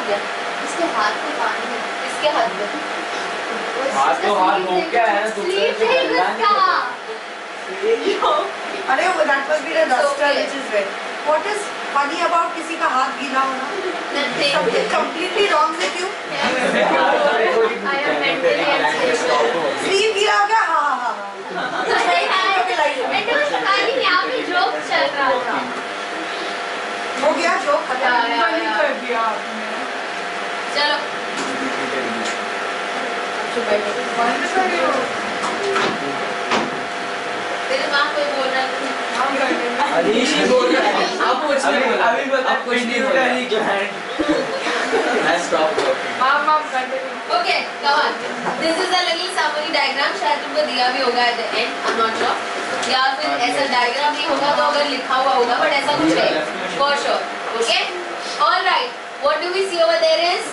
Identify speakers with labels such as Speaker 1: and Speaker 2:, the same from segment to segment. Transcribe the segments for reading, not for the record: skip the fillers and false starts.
Speaker 1: गया? इसके हाथ में पानी है, इसके हाथ में
Speaker 2: हाथ तो हाथ हो क्या है ना
Speaker 3: अरे वो that must be the duster which is red. What is funny about किसी का हाथ गीला होना? Something completely wrong with you.
Speaker 1: I am mentally unstable.
Speaker 3: Sleeve गीला हो गया? हाँ हाँ हाँ।
Speaker 1: यहाँ पे जोक चल रहा था।
Speaker 3: हो गया जोक खत्म
Speaker 4: कर दिया आपने।
Speaker 1: चलो
Speaker 4: बंद करो।
Speaker 1: तेरे माँ कोई बोल रहा है
Speaker 4: हम कर देंगे।
Speaker 2: अनीश ही बोल रहा है। अब कुछ नहीं बोला।
Speaker 5: अभी बता
Speaker 2: अब कुछ नहीं बोला।
Speaker 5: क्लाइंट
Speaker 2: मैं स्टॉप करती
Speaker 4: माम कर देंगे।
Speaker 1: Okay, come on. This is a little summary diagram. शायद तुमको दिया भी होगा at the end. I'm not sure. या फिर ऐसा डायग्राम नहीं होगा तो अगर लिखा हुआ होगा, but ऐसा कुछ नहीं. For sure. Okay. All right. What do we see over there is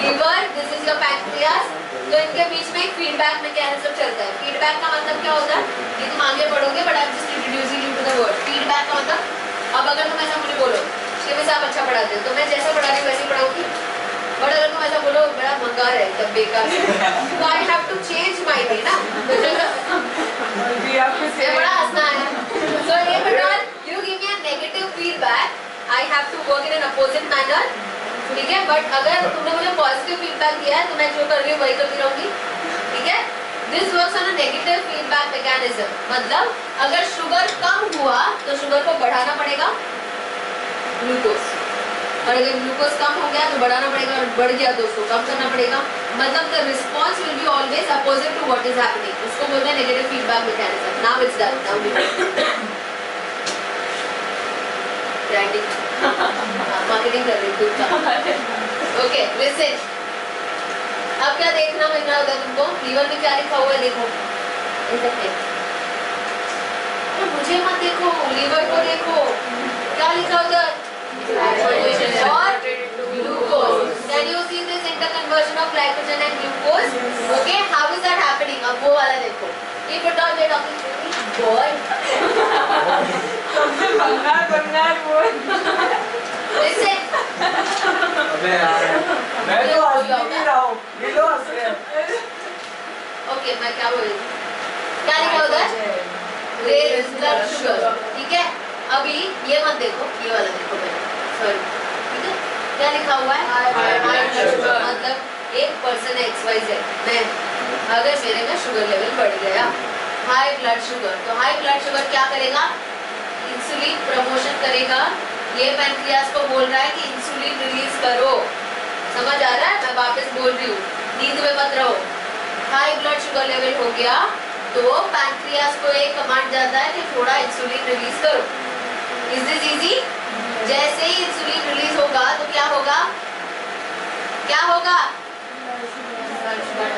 Speaker 1: liver. This is your pancreas. तो इनके बीच में एक फीडबैक मैकेनिज्म चलता है. फीडबैक का मतलब क्या होता है? ये तुम आगे पढ़ोगे, but I'm just introducing you to the word. Feedback का मतलब, अब अगर तुम ऐसा मुझे बोलो कि वैसे आप अच्छा पढ़ाते हो, तो मैं जैसा पढ़ा रही हूँ वैसे ही पढ़ाऊंगी. बट अगर तुम ऐसा बोलो बड़ा मकार है, तब बेकार है. So I have to change my way ना. ये बड़ा हंसना है. So if at all you give me a negative feedback, I have to work in an opposite manner. ठीक है? बट अगर तुमने मुझे पॉजिटिव फीडबैक दिया है तो मैं जो कर रही हूँ वही करती रहूंगी. ठीक है? This works on a negative feedback mechanism. मतलब अगर शुगर कम हुआ तो शुगर को बढ़ाना पड़ेगा ग्लूकोज, और अगर ग्लूकोज कम हो गया तो बढ़ाना पड़ेगा, और बढ़ गया तो उसको कम करना पड़ेगा. मतलब the response will be always opposite to what is happening. उसको बोलते हैं negative feedback mechanism. Now it's done. Now we branding marketing कर रही हूं. Okay listen. अब क्या देखना मिलना होगा तुमको? लीवर में क्या लिखा हुआ है देखो. अरे मुझे मत देखो, लीवर को देखो. क्या लिखा होगा? और glucose. Can you see this interconversion of glycogen and glucose? Okay, how is that happening? अब वो वाला देखो. If at all we are talking to me, boy.
Speaker 4: Bengal बोल.
Speaker 1: Listen.
Speaker 5: अबे यार मैं तो हंस नहीं रहा हूँ, ये लोग हंस रहे हैं.
Speaker 1: Okay, मैं क्या बोल रही हूँ? क्या लिखा उधर? Raised blood sugar. ठीक है? अभी ये मत देखो, ये वाला देखो पहले. सॉरी. ठीक है? क्या लिखा हुआ है? High blood sugar. मतलब एक पर्सन है XYZ. मैं अगर मेरे में शुगर लेवल बढ़ गया, हाई ब्लड शुगर, तो हाई ब्लड शुगर क्या करेगा? इंसुलिन प्रमोशन करेगा. ये पैनक्रियास को बोल रहा है कि इंसुलिन रिलीज करो. समझ आ रहा है? मैं वापस बोल रही हूँ, नींद में मत रहो. हाई ब्लड शुगर लेवल हो गया तो पैनक्रियास को एक कमांड जाता है कि थोड़ा इंसुलिन रिलीज करो. Is this easy? जैसे ही इंसुलिन रिलीज होगा तो क्या होगा? क्या होगा?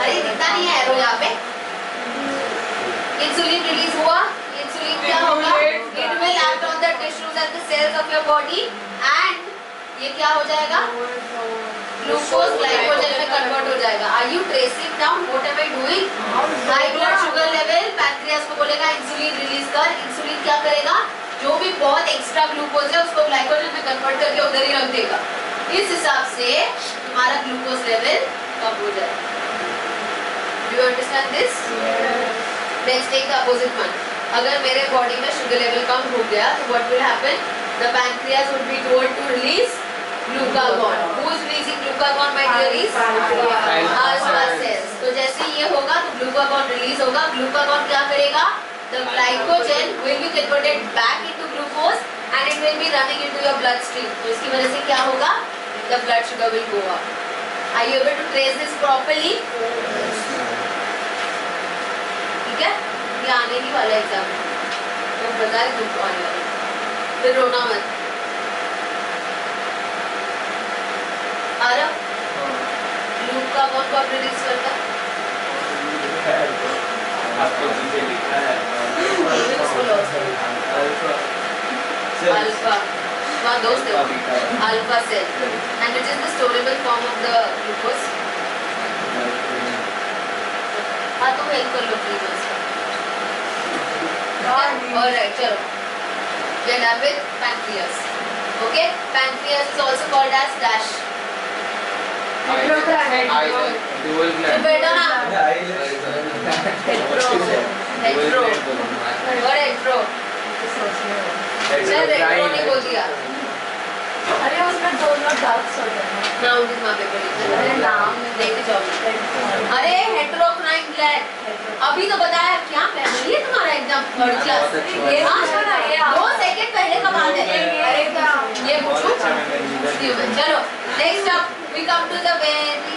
Speaker 1: अरे दिखता नहीं है एरो यहाँ पे. इंसुलिन रिलीज हुआ. इंसुलिन क्या होगा? It will act on the tissues and the cells of your body एंड ये क्या हो जाएगा? ग्लूकोज ग्लाइकोजन में कन्वर्ट हो जाएगा. Are you tracing down what am I doing? High blood sugar level, pancreas को बोलेगा इंसुलिन रिलीज कर. इंसुलिन क्या करेगा? जो भी बहुत एक्स्ट्रा ग्लूकोज है उसको ग्लाइकोजन में कन्वर्ट करके उधर ही रख देगा. इस हिसाब से तुम्हारा ग्लूकोज लेवल कम हो जाएगा. Do you understand this? Next take the opposite one. अगर मेरे बॉडी में शुगर लेवल कम हो गया तो what will happen? The pancreas would be told to release glucagon. Who is releasing glucagon, my dearies? Alpha cells. तो जैसे ये होगा तो glucagon रिलीज होगा. glucagon क्या करेगा? The glycogen will be converted back into glucose and it will be running into your bloodstream. तो इसकी वजह से क्या होगा? The blood sugar will go up. Are you able to trace this properly? ठीक है? ये आने ही वाला एग्जाम तो बता रही तुमको आने वाला. फिर रोना मत. आरव ग्लूकागॉन को रिलीज करता है.
Speaker 5: आपको नीचे लिखा है
Speaker 1: अल्फा. वहाँ दोस्त है alpha cell and it is the storable form of the glucose. हाँ तुम हेल्प कर लो प्लीज. ऑलराइट चलो. We are done with pancreas. Okay, pancreas is also called as dash.
Speaker 2: Dual
Speaker 1: तो
Speaker 2: gland.
Speaker 1: बैठो ना
Speaker 2: Dual
Speaker 1: हेट्रो
Speaker 2: gland बोलूँगा.
Speaker 1: और हेट्रो चल हेट्रो नहीं बोल दिया
Speaker 4: अरे उसमें दोनों डक्स होते हैं
Speaker 1: नाउ दिस माय पेपर
Speaker 4: अरे नाम
Speaker 1: देखते जाओ अरे हेट्रोक्राइन ग्लैंड अभी तो बताया क्या फैमिली है तुम्हारा एग्जाम थर्ड क्लास
Speaker 4: ये
Speaker 1: हाँ
Speaker 4: सुना ये
Speaker 1: 2 सेकंड पहले का बात है
Speaker 4: अरे क्या
Speaker 1: ये
Speaker 2: बहुत
Speaker 1: पूछो
Speaker 2: अच्छा memory.
Speaker 1: चलो next up we come to the very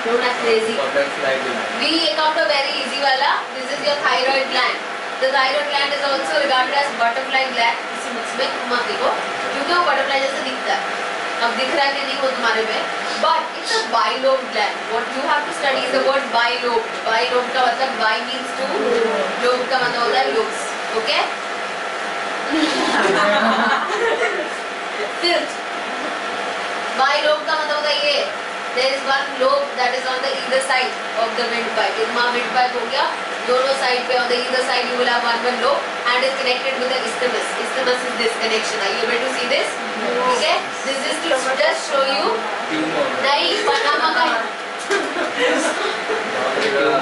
Speaker 1: don't act crazy
Speaker 2: Butterfly gland.
Speaker 1: we come to very easy wala this is your thyroid gland the thyroid gland is also regarded as butterfly gland इसमें मत देखो क्योंकि वो butterfly जैसे दिखता है अब दिख रहा है कि नहीं वो तुम्हारे में but it's a bilobe gland what you have to study is the word bilobe bilobe का मतलब bi means two lobe का मतलब होता है lobes okay fifth bilobe का मतलब होता है ये there is one lobe that is on the either side of the windpipe इतना windpipe हो गया दोनों साइड पे on the either side you will have one lobe and is connected with the isthmus isthmus is this connection are you able to see this okay this is to just show you
Speaker 2: Tumor.
Speaker 1: नहीं Panama का
Speaker 2: Tumor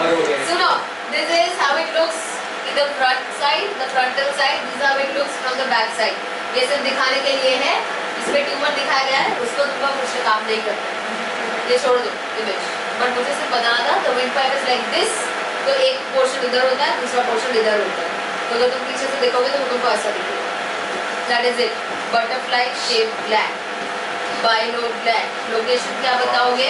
Speaker 2: हो गया.
Speaker 1: सुनो this is how it looks in the front side the frontal side this is how it looks from the back side ये सिर्फ दिखाने के लिए है इसमें ट्यूमर दिखाया गया है उसको तुमका कुछ काम नहीं करता ये छोड़ दो इमेज बट मुझे सिर्फ बताना था the windpipe is like this तो एक पोर्शन इधर होता है दूसरा पोर्शन इधर होता है तो अगर तुम पीछे से देखोगे तो तुमको ऐसा दिखेगा that is it butterfly shape gland bilobe gland location क्या बताओगे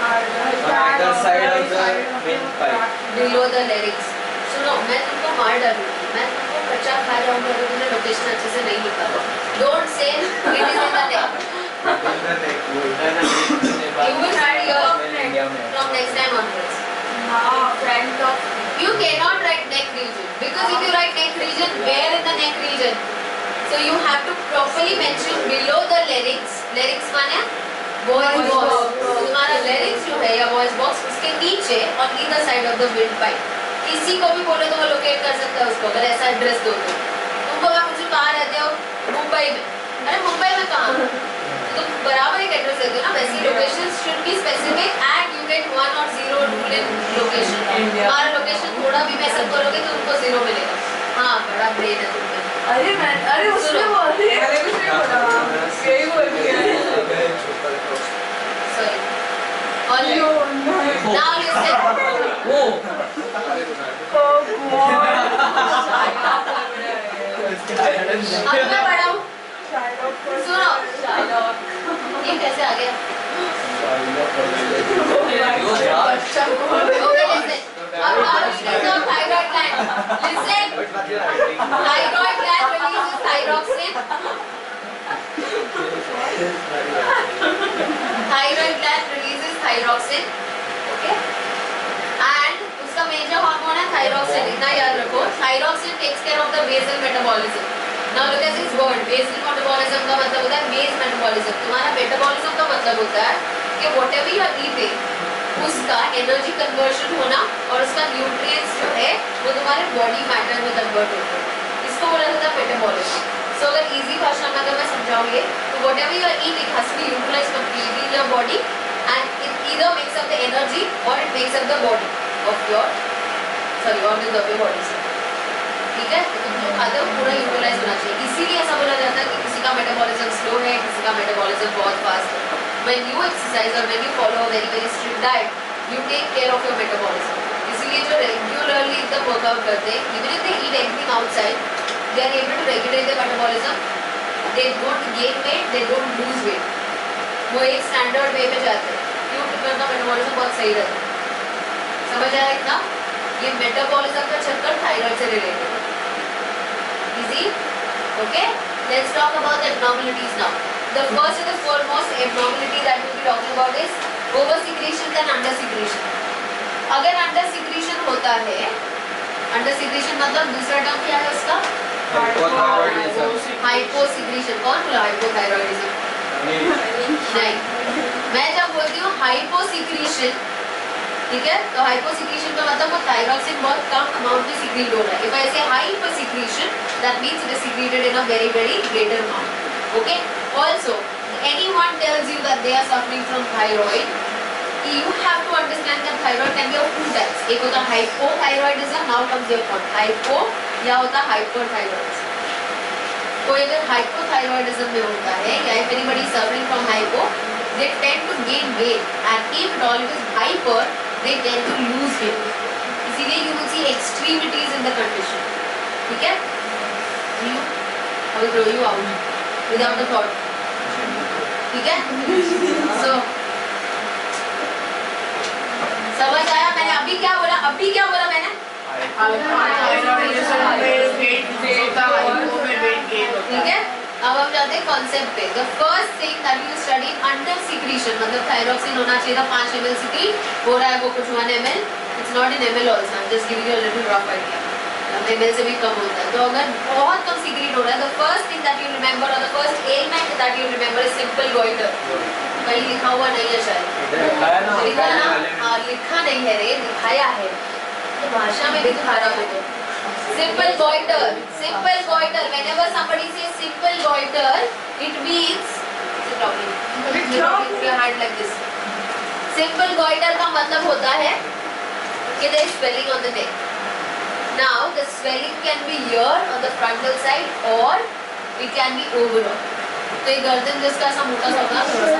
Speaker 2: Either side of the windpipe.
Speaker 1: Below the lyrics सुनो मैं तुमको मार डालूंगी मैं तुमको कच्चा खा जाऊंगा अगर तुमने लोकेशन अच्छे से नहीं लिखा don't say it is in the neck you will write your from next time onwards
Speaker 4: front of
Speaker 1: you cannot write neck region because if you write neck region where in the neck region so you have to properly mention below the larynx माने voice box तो तुम्हारा larynx जो है या voice box उसके नीचे on either side of the windpipe किसी को भी बोलो तो वो लोकेट कर सकता है उसको अगर ऐसा एड्रेस दो तो तुमको मैं पूछूं कहाँ रहते हो मुंबई में अरे मुंबई में कहाँ तो तुम बराबर एक एड्रेस देते हो ना वैसी location should be specific and you get 1 or 0 rule in location हमारा लोकेशन थोड़ा भी मैसेज करोगे तो तुमको 0 मिलेगा हाँ बड़ा ब्रेन है तुम में
Speaker 4: अरे उसने बोल दिया मैंने कुछ नहीं बोला यही बोल दिया
Speaker 1: सॉरी और यू नाउ लिसन अब मैं पढ़ाऊं सुनो ये कैसे आ गया ओके लिसन अब reading the thyroid gland listen thyroid gland releases thyroxine thyroid gland releases thyroxine okay and उसका मेजर हार्मोन है thyroxine इतना याद रखो thyroxine takes care of the basal metabolism now look at this word basal metabolism का मतलब होता है base metabolism तुम्हारा metabolism का मतलब होता है कि whatever you are eating उसका एनर्जी कन्वर्शन होना और उसका न्यूट्रिएंट्स जो है वो तुम्हारे बॉडी मैटर में कन्वर्ट होता है इसको बोला जाता है मेटाबॉलिज्म सो अगर इजी भाषा में अगर मैं समझाऊंगी तो whatever you are eating has to be utilized completely in your body and it either makes up the energy और it makes up the body of your organs of your body ठीक है तो तुम जो खाते हो पूरा यूटिलाइज होना चाहिए इसीलिए ऐसा बोला जाता है कि किसी का मेटाबॉलिज्म स्लो है किसी का मेटाबॉलिज्म बहुत फास्ट है when you exercise or when you follow a very strict diet you take care of your metabolism इसलिए जो regularly एकदम workout करते हैं even if they eat anything outside they are able to regulate their metabolism they don't gain weight they don't lose weight वो एक standard way पे जाते हैं क्यों क्योंकि उनका metabolism बहुत सही रहता है समझ आया इतना ये metabolism का चक्कर thyroid से related है easy okay let's talk about the abnormalities now the first and the foremost abnormality that we will be talking about is over secretion and under secretion अगर under secretion होता है under secretion मतलब दूसरा term क्या है उसका hypo secretion कौन बोला hypothyroidism नहीं मैं जब बोलती हूँ हाइपो secretion ठीक है तो हाइपो secretion का मतलब वो थायरॉक्सिन बहुत कम अमाउंट में सीक्रेट हो रहा है if I say hyper secretion that means it is secreted in a very greater amount okay also anyone tells you that they are suffering from thyroid, you have to understand that thyroid can be of two types. एक होता है hypothyroidism, now comes your point, hypo या होता है hyperthyroidism. कोई अगर hypothyroidism में होता है या if anybody is suffering from hypo, they tend to gain weight, and if it all is hyper, they tend to lose weight. इसीलिए you will see extremities in the condition. ठीक है? I will throw you out without a thought. ठीक है? So समझ आया मैंने अभी क्या बोला मैंने? ठीक है? अब हम जाते हैं कॉन्सेप्ट पे. The first thing that you study under secretion, मतलब थायरॉक्सिन होना चाहिए था 5 ml secrete, हो रहा है वो कुछ 1 ml. It's not in ml also. I'm just giving you a little rough idea. ml से भी कम होता है. तो अगर बहुत कम secrete हो रहा है, the first thing that you remember or the first ailment that you remember is simple goiter. कहीं लिखा हुआ नहीं है शायद. लिखा ना? हाँ लिखा नहीं है रे, लिखाया है. तो भाषा में भी तुम्हारा हो तो. Simple goiter. Simple goiter. Whenever somebody says simple goiter, it means put your hand like this. Simple goiter का मतलब होता है कि there is swelling on the neck. Now the swelling can be here on the frontal side or it can be overall. तो ये गर्दन जिसका ऐसा मोटा सा होगा थोड़ा सा,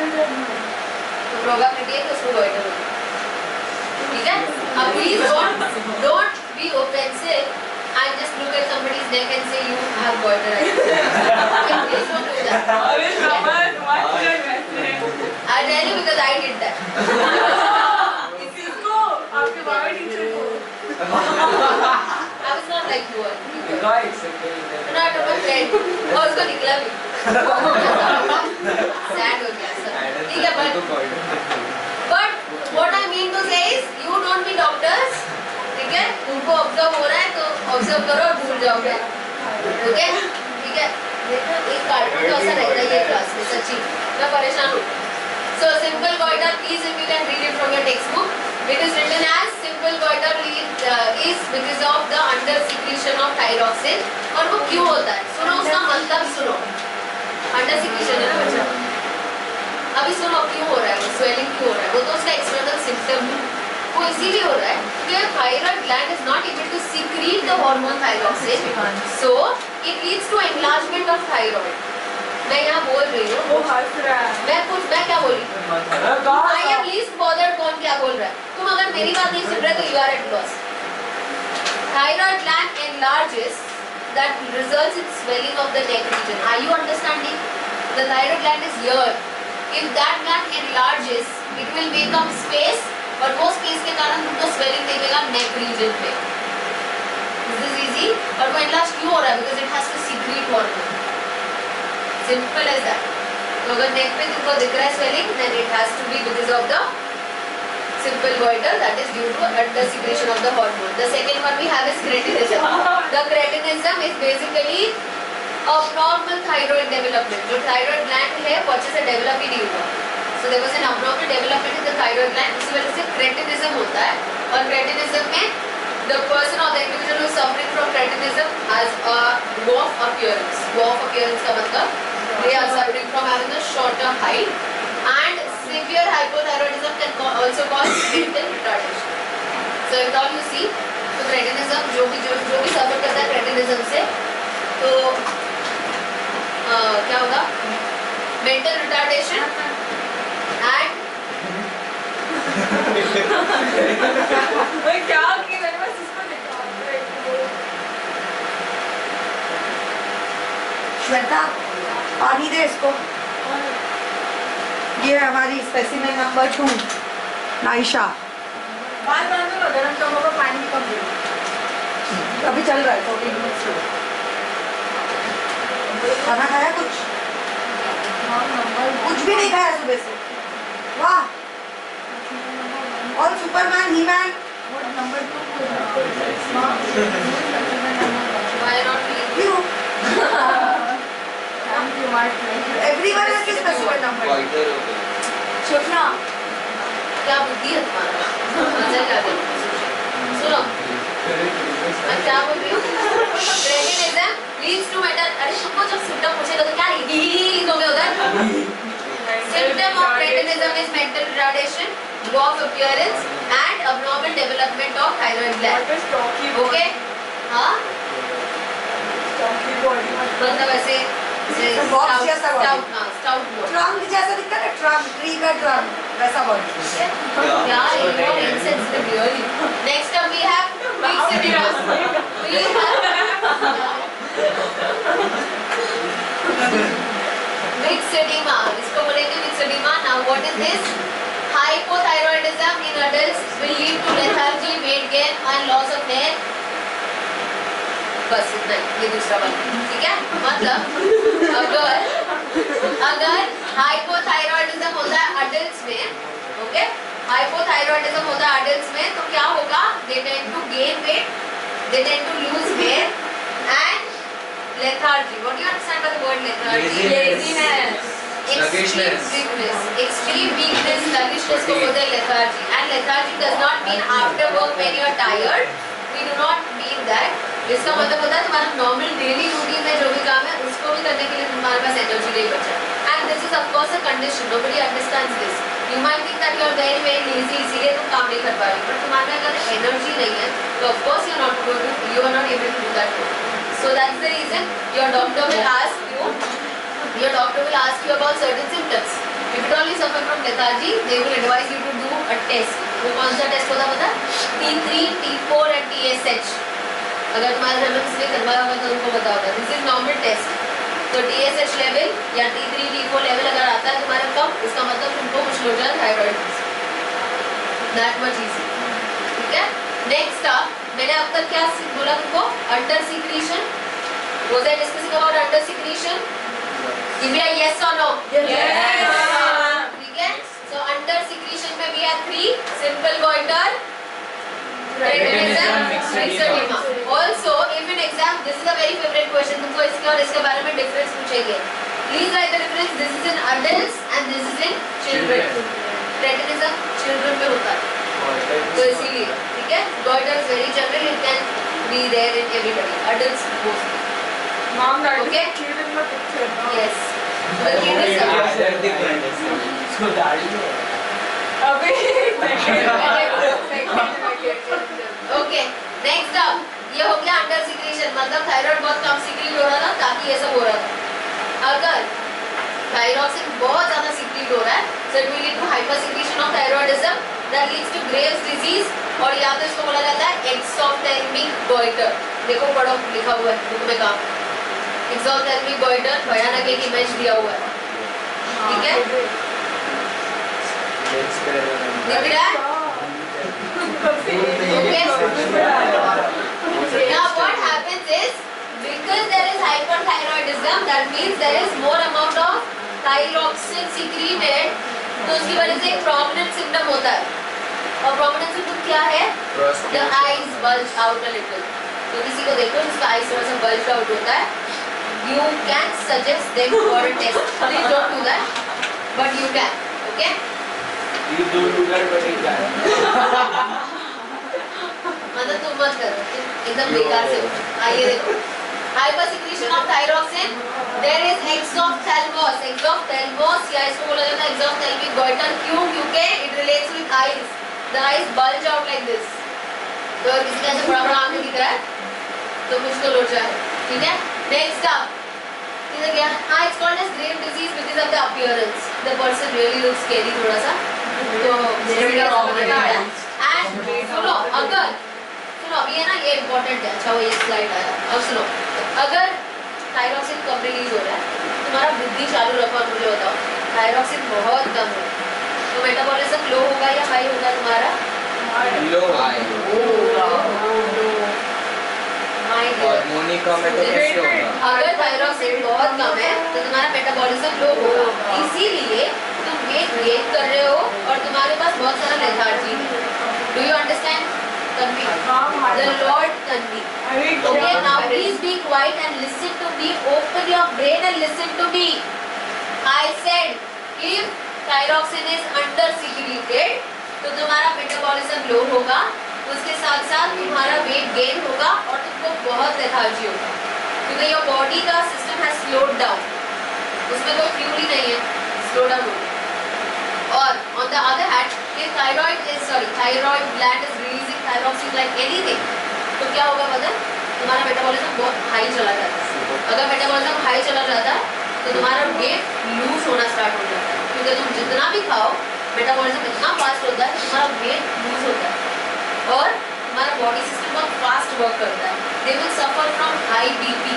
Speaker 1: तो प्रोबेबिलिटी है कि उसको goiter होगी. ठीक है? अब please don't be offensive and just look at somebody's neck and say you have goiter. Please don't do that. I tell you because I did that.
Speaker 4: इसको आपके बाबा टीचर को
Speaker 1: I was not like you are. Not a friend. और उसको निकला भी. Sad हो गया sir. ठीक है but what I mean to say is you don't be doctors. ठीक है? तुमको ऑब्जर्व हो रहा है तो ऑब्जर्व करो और भूल जाओगे. ओके? ठीक है? देखो एक कार्टून तो ऐसा रहता ही है क्लास में सच्ची. मैं परेशान हूँ. So simple goiter, please if you can read it from your textbook. It is written as simple goiter is because of the under secretion of thyroxine. और वो क्यों होता है? सुनो उसका मतलब सुनो. Under secretion है ना बच्चा. अभी सुनो क्यों हो रहा है? वो swelling क्यों हो रहा है? वो तो उसका external symptom है. वो इसीलिए हो रहा है क्योंकि thyroid gland is not able to secrete the hormone thyroxine. So it leads to enlargement of thyroid. मैं यहाँ बोल रही हूँ.
Speaker 4: वो हंस रहा है.
Speaker 1: मैं क्या बोल रही हूँ? I am least bothered कौन क्या बोल रहा है. तुम अगर मेरी बात नहीं सुन रहे तो you are at loss. Thyroid gland enlarges, that results in swelling of the neck region. Are you understanding? The thyroid gland is here. If that gland enlarges, it will make up space, और वो space के कारण तुमको swelling देगा neck region पे. Is this easy? और वो enlarge क्यों हो रहा है? Because it has to secrete hormone. Simple as that. तो अगर neck पे तुमको दिख रहा है swelling, then it has to be because of the simple goiter, that is due to under secretion of the hormone. The second one we have is cretinism. The cretinism is basically abnormal thyroid development. जो thyroid gland है वो अच्छे से develop ही नहीं हुआ. So there was an abnormal development in the thyroid gland. इसी वजह से cretinism होता है. और cretinism में the person or the individual who is suffering from cretinism has a dwarf appearance. Dwarf appearance का मतलब they are suffering from having a shorter height, and severe hypothyroidism can also cause mental retardation. So if all you see, तो cretinism जो भी suffer करता है cretinism से, तो क्या होगा? Mental retardation and
Speaker 4: मैं क्या की मैंने बस इसको देखा.
Speaker 3: श्वेता पानी दे इसको. ये हमारी स्पेसिमेन नंबर 2 नाइशा.
Speaker 4: बाल बांधो ना, गरम कम होगा, पानी कम दे.
Speaker 3: अभी चल रहा है तो खाना खाया कुछ भी नहीं खाया सुबह से. वाह. और Superman he man
Speaker 4: number 2
Speaker 1: why not be?
Speaker 3: क्यों?
Speaker 4: Thank you my friend.
Speaker 3: Everyone has his specimen number.
Speaker 4: सोचना
Speaker 1: क्या बुद्धि है तुम्हारा? मजा क्या दे? सुनो मैं क्या बोल रही हूँ? Cretinism leads to mental. अरे तुमको जब सिम्टम पूछेगा तो क्या लिखोगे उधर? Cretinism is mental retardation, low of appearance and abnormal development of thyroid gland.
Speaker 4: What is stocky body?
Speaker 1: Okay? हाँ?
Speaker 4: Stocky body
Speaker 1: मतलब ऐसे
Speaker 3: box जैसा body.
Speaker 1: stout body.
Speaker 3: ट्रंक जैसा दिखता है ना, ट्रंक, ट्री का ट्रंक, वैसा body.
Speaker 1: Yeah, you are insensitive really. Next up we have mixed edema. We have mixed edema. इसको बोलेंगे mixed edema. Now what is this? Hypothyroidism in adults will lead to lethargy, weight gain and loss of hair. बस इतना ही, ये दूसरा वाला, ठीक है? मतलब अगर हाइपोथायरॉयडिज्म होता है अडल्ट्स में, ओके? हाइपोथायरॉयडिज्म होता है अडल्ट्स में, तो क्या होगा? They tend to gain weight, they tend to lose hair and lethargy. What do you understand by the word lethargy?
Speaker 2: Laziness.
Speaker 1: Extreme weakness, sluggishness को बोलते हैं lethargy. And lethargy does not mean after work when you are tired. We do not mean that. इसका मतलब होता है तुम्हारा normal daily routine में जो भी काम है उसको भी करने के लिए तुम्हारे पास एनर्जी नहीं बचा. And this is of course a condition. Nobody understands this. You might think that you are very very lazy, इसीलिए तुम काम नहीं कर पा रहे हो. बट तुम्हारे में अगर एनर्जी नहीं है तो of course you are not able to do that. So that's the reason your doctor will ask you about certain symptoms. If you only suffer from lethargy, they will advise you to do a test. वो कौन सा test होता है पता? T3, T4 and TSH. अगर तुम्हारे घर में किसी ने करवाया होगा तो उनको पता होगा. This is normal test. तो TSH लेवल या T3, T4 लेवल अगर आता है तुम्हारे कम, इसका मतलब तुमको कुछ लोग थायराइड. That much easy. ठीक है? नेक्स्ट अप, मैंने अब तक क्या बोला तुमको? Under secretion. Was I discussing about under secretion? Give me a yes or no.
Speaker 4: Yes.
Speaker 1: ठीक है? So under secretion में we have 3: simple goiter, cretinism, mixed edema. Also, if in exam, this is a very favorite question. तुमको इसके और इसके बारे में difference पूछेंगे. Please write the difference. This is in adults and this is in children. Cretinism children में होता है. तो इसीलिए, ठीक है? Goiter is very general. It can be there in everybody. Adults mostly.
Speaker 4: Mom, that
Speaker 1: Okay.
Speaker 4: is kid in the picture.
Speaker 1: Yes. The kid is
Speaker 5: इसको दाढ़ी है.
Speaker 4: अभी
Speaker 1: Okay. Next up, ये हो गया अंडर सिक्रीशन. मतलब थायराइड बहुत कम सिक्रीट हो रहा था ताकि ये सब हो रहा था. अगर थायरॉक्सिन बहुत ज्यादा सिक्रीट हो रहा है, so it will lead to hypersekretion of thyroidism that leads to Graves' disease. और या तो इसको बोला जाता है exophthalmic goiter. देखो पढ़ो, लिखा हुआ है बुक में काम. एक्सोथेल्मिक गोइटर, भयानक एक इमेज दिया हुआ है. ठीक है? दिख रहा है? Okay. Now what happens is, because there is hyperthyroidism, that means there is more amount of thyroxine secreted. तो उसकी वजह से एक prominent symptom होता है. और prominent symptom क्या है? The eyes bulge out a little. तो किसी को देखो जिसका eyes थोड़ा सा bulge out होता है, you can suggest them for a test. Please don't do that, but you can. Okay?
Speaker 5: You do that, but you can.
Speaker 1: मतलब तुम मत करो, एकदम बेकार से. आइए देखो. Hypersecretion of thyroxine. There is exophthalmos. Exophthalmos या इसको बोला जाता है exophthalmic goiter. क्यों? क्योंकि it relates with eyes. The eyes bulge out like this. तो किसी का ऐसे बड़ा बड़ा आँख दिख रहा है, तो कुछ तो लोचा है. ठीक है? Next up, इधर क्या? हाँ, it's called as Graves' disease because of the appearance. The person really looks scary थोड़ा सा. तो and सुनो, अभी है ना ये important है. अच्छा वो ये स्लाइड आया. अब सुनो, अगर थायरॉक्सिन कम रिलीज हो रहा है, तुम्हारा बुद्धि चालू रखो और मुझे बताओ, थायरॉक्सिन बहुत कम है तो मेटाबॉलिज्म लो होगा या हाई होगा तुम्हारा?
Speaker 2: लो हाई. हार्मोनी कम है तो कैसे होगा?
Speaker 1: अगर थायरॉक्सिन बहुत कम है तो तुम्हारा मेटाबॉलिज्म लो होगा. इसीलिए तुम वेट गेन कर रहे हो और तुम्हारे पास बहुत सारा लेथार्जी है. Do you understand? Tanvi. The Lord Tanvi. Okay, now please be quiet and listen to me. Open your brain and listen to me. I said, if thyroxine is under secreted, तो तुम्हारा metabolism लो होगा, उसके साथ साथ तुम्हारा weight gain होगा और तुमको बहुत लेथार्जी होगा, क्योंकि योर बॉडी का सिस्टम हैज स्लोड डाउन. उसमें कोई फ्यूल ही नहीं है, स्लो डाउन होगा. और on the other hand, if thyroid gland is releasing thyroxine like anything, तो क्या होगा पता है? तुम्हारा मेटाबॉलिज्म बहुत हाई चला जाता है। अगर मेटाबॉलिज्म हाई चला जाता है तो तुम्हारा वेट लूज होना स्टार्ट हो जाता है, क्योंकि तुम जितना भी खाओ मेटाबॉलिज्म इतना फास्ट होता है तुम्हारा वेट लूज होता है और तुम्हारा बॉडी सिस्टम बहुत फास्ट वर्क करता है। They will suffer from high BP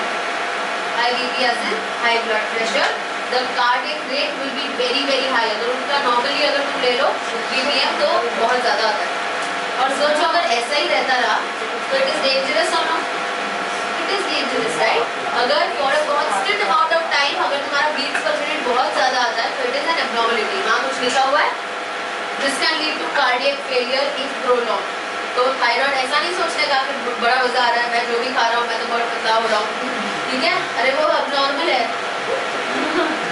Speaker 1: as in high blood pressure, the cardiac rate will be very high. अगर उनका नॉर्मली अगर तुम ले लो बीपीएम तो बहुत ज़्यादा आता है। और सोचो अगर ऐसा ही रहता रहा तो इट इज डेंजरस और not? It is dangerous, right? अगर for a constant amount of time अगर तुम्हारा बीट्स पर मिनट बहुत ज़्यादा आता है तो इट इज एन एब्नॉर्मलिटी। वहाँ कुछ लिखा हुआ है, this can lead to cardiac failure if prolong. तो थायराइड ऐसा नहीं सोचने का कि बड़ा मजा आ रहा है, मैं जो भी खा रहा हूँ मैं तो बहुत पतला हो रहा हूँ, ठीक है? अरे वो अबनॉर्मल है,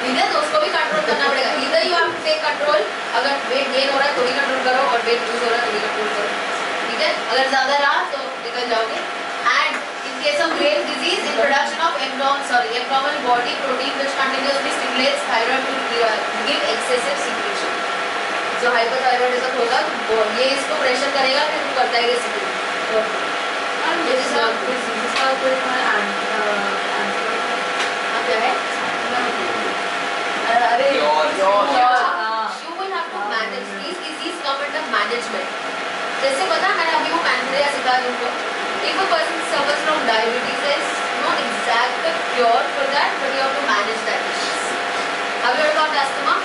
Speaker 1: ठीक है? तो उसको भी कंट्रोल करना पड़ेगा। इधर you have to take control, अगर वेट गेन हो रहा है तो भी कंट्रोल करो और वेट लूज हो रहा है तो भी कंट्रोल करो, ठीक है? अगर ज़्यादा रहा तो निकल जाओगे। And in case of grave disease, in production of abnormal body protein which continuously stimulates thyroid to give excessive secretion. जो हाइपोथायरॉइडिज्म होगा तो ये इसको प्रेशर करेगा फिर वो करता है क्या है? अरे you will have to manage these disease come under management. जैसे पता है मैंने अभी वो पैनक्रिया सिखाया तुमको। If a person suffers from diabetes, there is no exact cure for that, but you have to manage that disease. Have you heard about asthma?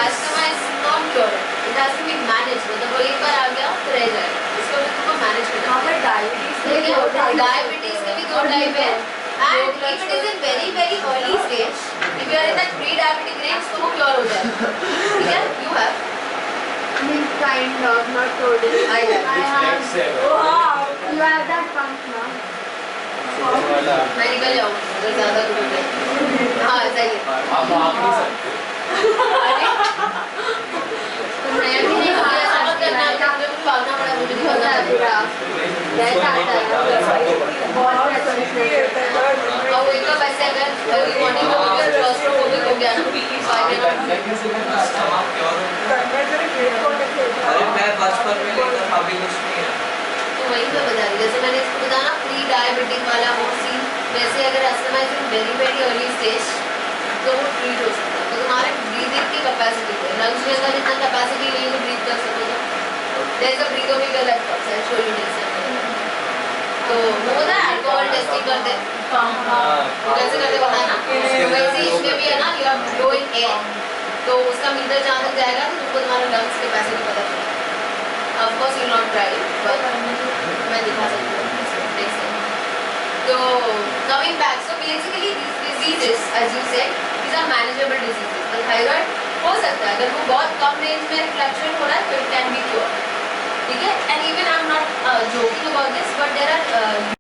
Speaker 1: Asthma is not cured. It has to be managed. मतलब वो एक बार आ गया तो रह जाएगा, इसको भी तुमको मैनेज करना है। डायबिटीज के भी दो टाइप है, and if it is in very early stage, if you are in that pre-diabetic range, तो वो क्योर हो जाएगा, ठीक है? You have
Speaker 4: Kind of, not totally.
Speaker 1: I have.
Speaker 4: Wow, you have that pump now.
Speaker 1: मैं निकल जाऊँगी अगर ज़्यादा दूर हो जाए। हाँ सही है।
Speaker 5: आप नहीं सकते।
Speaker 1: अरे तुम नया भी नहीं मुझे ऐसा मत करना, मुझे कुछ भागना पड़ा, मुझे नहीं होता है पूरा।
Speaker 4: That's
Speaker 1: और वो एक वैसे अगर early morning में मुझे claustrophobic हो गया ना,
Speaker 2: अरे मैं बचपन में लेकर अभी कुछ नहीं है।
Speaker 1: तो वही मैं बता रही, जैसे मैंने इसको बताया ना प्री डायबिटिक वाला वो सीन, वैसे अगर asthma is in very early stage तो वो ट्रीट हो सकता है। तो तुम्हारे ब्रीदिंग की कैपेसिटी है, लंग्स में अगर इतना कैपेसिटी नहीं तो ब्रीथ कर सकोगे। There is a breathometer like that, I show you next time. तो वो ना अल्कोहल टेस्टिंग करते हैं, वो कैसे करते पता है ना? वैसे इसमें भी है ना, you have to blow in air, तो उसका मीटर जहाँ तक जाएगा तो तुमको तुम्हारा लंग्स कैपेसिटी पता चलेगा। Of course you not try, but मैं दिखा सकती हूँ नेक्स्ट टाइम। तो coming back, so basically this diseases as you said these are manageable diseases. तो थायराइड हो सकता है अगर वो बहुत कम रेंज में फ्लक्चुएट हो रहा है तो इट कैन बी क्योर, ठीक है? And even I am not joking about this, but there are